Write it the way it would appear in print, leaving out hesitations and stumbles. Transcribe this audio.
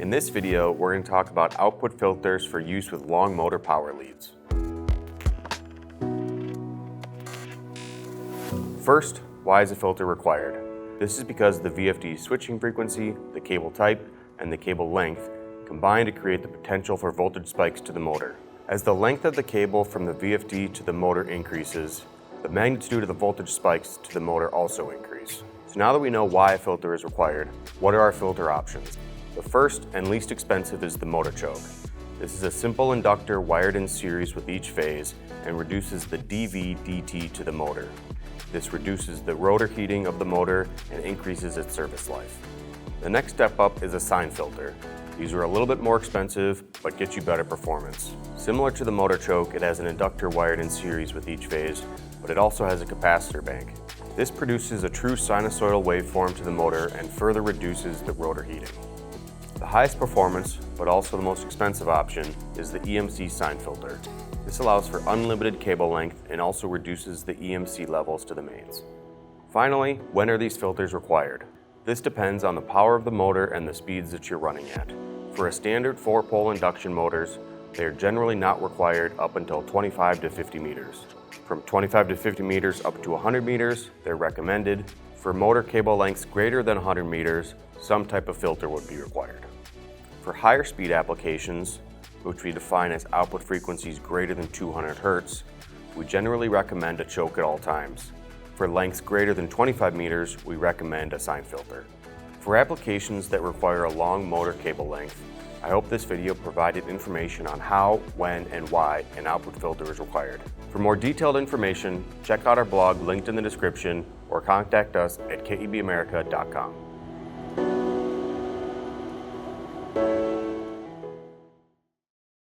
In this video, we're going to talk about output filters for use with long motor power leads. First, why is a filter required? This is because the VFD switching frequency, the cable type, and the cable length combine to create the potential for voltage spikes to the motor. As the length of the cable from the VFD to the motor increases, the magnitude of the voltage spikes to the motor also increase. So now that we know why a filter is required, what are our filter options? The first and least expensive is the motor choke. This is a simple inductor wired in series with each phase and reduces the dV/dt to the motor. This reduces the rotor heating of the motor and increases its service life. The next step up is a sine filter. These are a little bit more expensive, but get you better performance. Similar to the motor choke, it has an inductor wired in series with each phase, but it also has a capacitor bank. This produces a true sinusoidal waveform to the motor and further reduces the rotor heating. The highest performance, but also the most expensive option, is the EMC sine filter. This allows for unlimited cable length and also reduces the EMC levels to the mains. Finally, when are these filters required? This depends on the power of the motor and the speeds that you're running at. For a standard 4-pole induction motors, they are generally not required up until 25 to 50 meters. From 25 to 50 meters up to 100 meters, they're recommended. For motor cable lengths greater than 100 meters, some type of filter would be required. For higher speed applications, which we define as output frequencies greater than 200 Hz, we generally recommend a choke at all times. For lengths greater than 25 meters, we recommend a sine filter. For applications that require a long motor cable length, I hope this video provided information on how, when, and why an output filter is required. For more detailed information, check out our blog linked in the description or contact us at kebamerica.com.